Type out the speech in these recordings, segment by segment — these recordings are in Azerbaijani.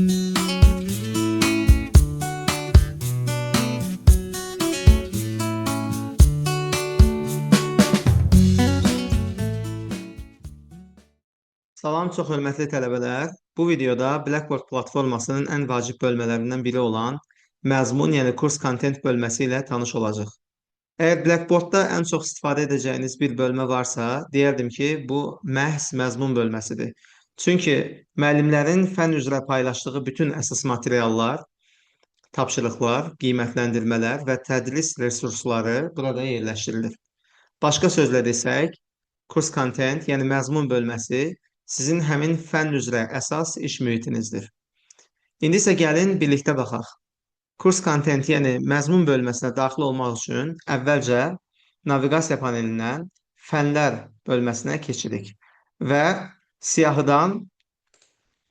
Salam, çox hörmətli tələbələr. Bu videoda Blackboard platformasının ən vacib bölmələrindən biri olan məzmun, yəni kurs kontent bölməsi ilə tanış olacaq. Əgər Blackboardda ən çox istifadə edəcəyiniz bir bölmə varsa, deyərdim ki, bu məhz məzmun bölməsidir. Çünki müəllimlərin fənn üzrə paylaşdığı bütün əsas materiallar, tapşırıqlar, qiymətləndirmələr və tədris resursları burada yerləşdirilir. Başqa sözlə desək, kurs kontent, yəni məzmun bölməsi sizin həmin fənn üzrə əsas iş mühitinizdir. İndi isə gəlin birlikdə baxaq. Kurs kontent, yəni məzmun bölməsinə daxil olmaq üçün əvvəlcə naviqasiya panelindən fənlər bölməsinə keçirik və siyahıdan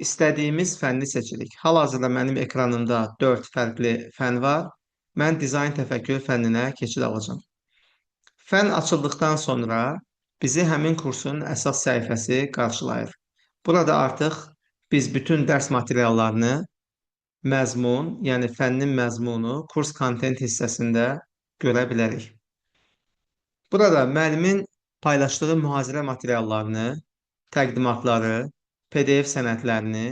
istədiyimiz fənni seçirik. Hal-hazırda mənim ekranımda 4 fərqli fənn var. Mən dizayn təfəkkür fənninə keçid alacağam. Fənn açıldıqdan sonra bizi həmin kursun əsas səhifəsi qarşılayır. Burada artıq biz bütün dərs materiallarını məzmun, yəni fənnin məzmunu kurs kontent hissəsində görə bilərik. Burada müəllimin paylaşdığı mühazirə materiallarını, təqdimatları, PDF sənədlərini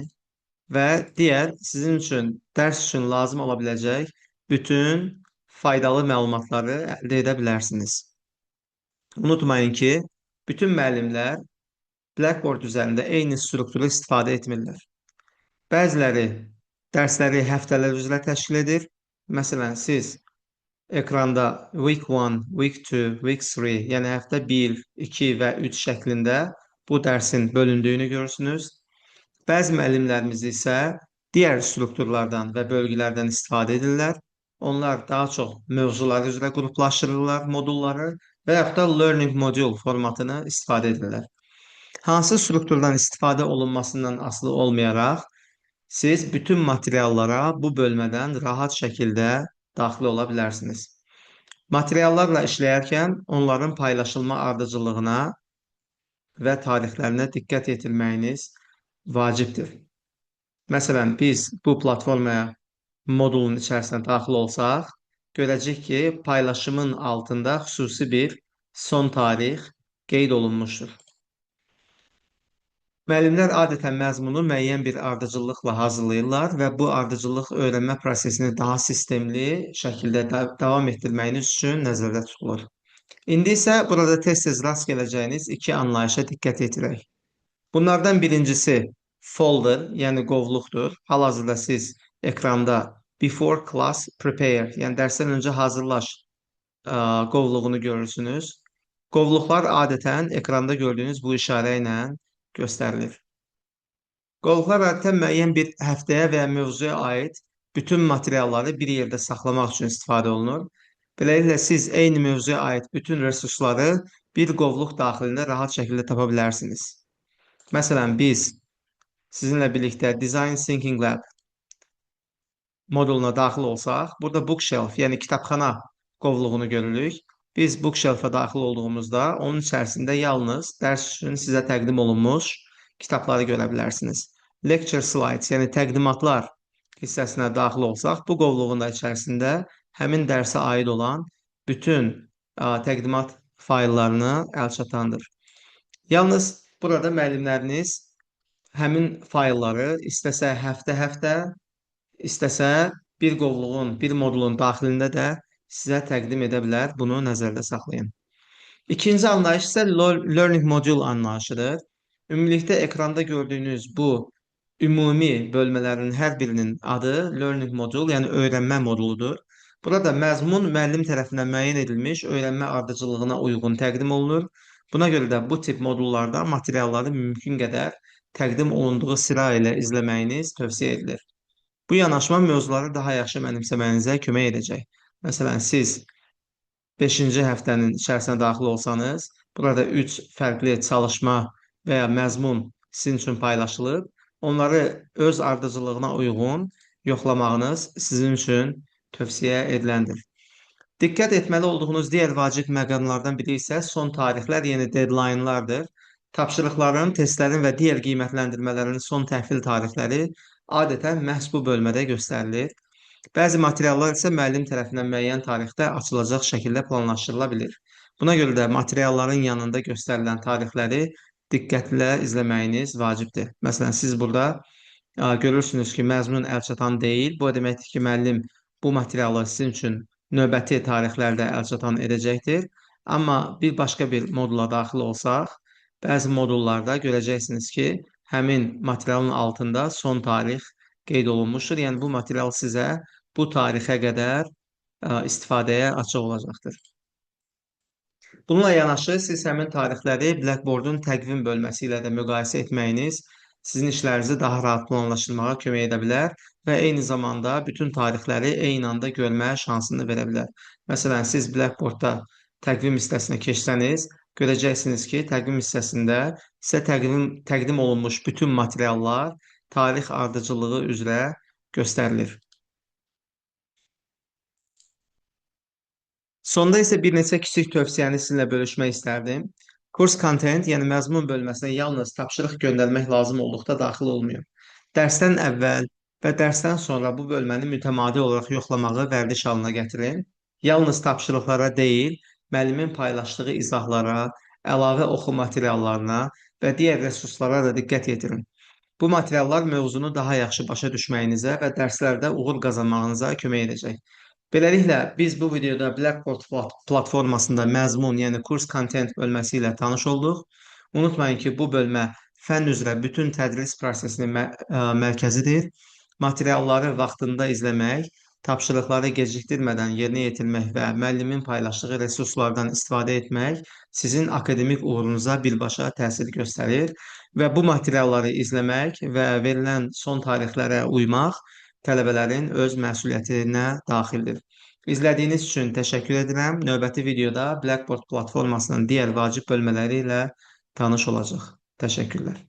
və digər sizin üçün, dərs üçün lazım ola biləcək bütün faydalı məlumatları əldə edə bilərsiniz. Unutmayın ki, bütün müəllimlər Blackboard üzərində eyni strukturu istifadə etmirlər. Bəziləri dərsləri həftələr üzrə təşkil edir. Məsələn, siz ekranda Week 1, Week 2, Week 3, yəni həftə 1, 2 və 3 şəklində bu dərsin bölündüyünü görürsünüz. Bəzi müəllimlərimiz isə digər strukturlardan və bölgülərdən istifadə edirlər. Onlar daha çox mövzular üzrə qruplaşdırırlar modulları və yaxud da learning module formatını istifadə edirlər. Hansı strukturdan istifadə olunmasından asılı olmayaraq, siz bütün materiallara bu bölmədən rahat şəkildə daxil ola bilərsiniz. Materiallarla işləyərkən onların paylaşılma ardıcıllığına və tarixlərinə diqqət yetirməyiniz vacibdir. Məsələn, biz bu platformaya modulun içərisinə daxil olsaq, görəcək ki, paylaşımın altında xüsusi bir son tarix qeyd olunmuşdur. Müəllimlər adətən məzmunu müəyyən bir ardıcıllıqla hazırlayırlar və bu ardıcıllıq öyrənmə prosesini daha sistemli şəkildə davam etdirməyiniz üçün nəzərdə tutulur. İndi isə burada tez-tez rast gələcəyiniz iki anlayışa diqqət yetirək. Bunlardan birincisi folder, yəni qovluqdur. Hal-hazırda siz ekranda Before Class Prepare, yəni dərsdən öncə hazırlaş qovluğunu görürsünüz. Qovluqlar adətən ekranda gördüyünüz bu işarə ilə göstərilir. Qovluqlar adətən müəyyən bir həftəyə və ya mövzuya aid bütün materialları bir yerdə saxlamaq üçün istifadə olunur. Beləliklə, siz eyni mövzuya aid bütün resursları bir qovluq daxilində rahat şəkildə tapa bilərsiniz. Məsələn, biz sizinlə birlikdə Design Thinking Lab moduluna daxil olsaq, burada Bookshelf, yəni kitabxana qovluğunu görürük. Biz Bookshelf-a daxil olduğumuzda onun içərisində yalnız dərs üçün sizə təqdim olunmuş kitabları görə bilərsiniz. Lecture Slides, yəni təqdimatlar hissəsinə daxil olsaq, bu qovluğun da içərisində həmin dərsə aid olan bütün təqdimat fayllarını əlçatandır. Yalnız burada müəllimləriniz həmin faylları istəsə həftə-həftə, istəsə bir qovluğun, bir modulun daxilində də sizə təqdim edə bilər. Bunu nəzərdə saxlayın. İkinci anlayış isə Learning Module anlayışıdır. Ümumilikdə ekranda gördüyünüz bu ümumi bölmələrin hər birinin adı Learning Module, yəni öyrənmə moduludur. Burada məzmun müəllim tərəfindən müəyyən edilmiş öyrənmə ardıcıllığına uyğun təqdim olunur. Buna görə də bu tip modullarda materialları mümkün qədər təqdim olunduğu sıra ilə izləməyiniz tövsiyə edilir. Bu yanaşma mövzuları daha yaxşı mənimsəməyinizə kömək edəcək. Məsələn, siz 5-ci həftənin içərisinə daxil olsanız, burada 3 fərqli çalışma və ya məzmun sizin üçün paylaşılıb. Onları öz ardıcıllığına uyğun yoxlamağınız sizin üçün tövsiyə ediləndir. Diqqət etməli olduğunuz digər vacib məqamlardan biri isə son tarixlər, yəni deadline-lardır. Tapşırıqların, testlərin və digər qiymətləndirmələrin son təhvil tarixləri adətən məhz bu bölmədə göstərilir. Bəzi materiallar isə müəllim tərəfindən müəyyən tarixdə açılacaq şəkildə planlaşdırıla bilir. Buna görə də materialların yanında göstərilən tarixləri diqqətlə izləməyiniz vacibdir. Məsələn, siz burada görürsünüz ki, məzmun əlçatan deyil. Bu o deməkdir ki, müəllim bu materialı sizin üçün növbəti tarixlərdə əlçatan edəcəkdir. Amma başqa bir modula daxil olsaq, bəzi modullarda görəcəksiniz ki, həmin materialın altında son tarix qeyd olunmuşdur. Yəni bu material sizə bu tarixə qədər istifadəyə açıq olacaqdır. Bununla yanaşı siz həmin tarixləri Blackboard-un təqvim bölməsi ilə də müqayisə etməyiniz sizin işlərinizi daha rahat planlaşdırmağa kömək edə bilər və eyni zamanda bütün tarixləri eyni anda görməyə şansını verə bilər. Məsələn, siz Blackboard-da təqvim hissəsinə keçsəniz, görəcəksiniz ki, təqvim hissəsində sizə təqdim olunmuş bütün materiallar tarix ardıcıllığı üzrə göstərilir. Sonda isə bir neçə kiçik tövsiyəni sizinlə bölüşmək istərdim. Kurs kontent, yəni məzmun bölməsinə yalnız tapşırıq göndərmək lazım olduqda daxil olmuyor. Dərsdən əvvəl və dərsdən sonra bu bölməni mütəmadi olaraq yoxlamağı vərdiş halına gətirin. Yalnız tapşırıqlara deyil, müəllimin paylaşdığı izahlara, əlavə oxu materiallarına və digər resurslara da diqqət yetirin. Bu materiallar mövzunu daha yaxşı başa düşməyinizə və dərslərdə uğur qazanmağınıza kömək edəcək. Beləliklə, biz bu videoda Blackboard platformasında məzmun, yəni kurs kontent bölməsi ilə tanış olduq. Unutmayın ki, bu bölmə fənn üzrə bütün tədris prosesinin mərkəzidir. Materialları vaxtında izləmək, tapşırıqları gecikdirmədən yerinə yetirmək və müəllimin paylaşdığı resurslardan istifadə etmək sizin akademik uğurunuza birbaşa təsir göstərir və bu materialları izləmək və verilən son tarixlərə uymaq tələbələrin öz məsuliyyətinə daxildir. İzlədiyiniz üçün təşəkkür edirəm. Növbəti videoda Blackboard platformasının digər vacib bölmələri ilə tanış olacaq. Təşəkkürlər.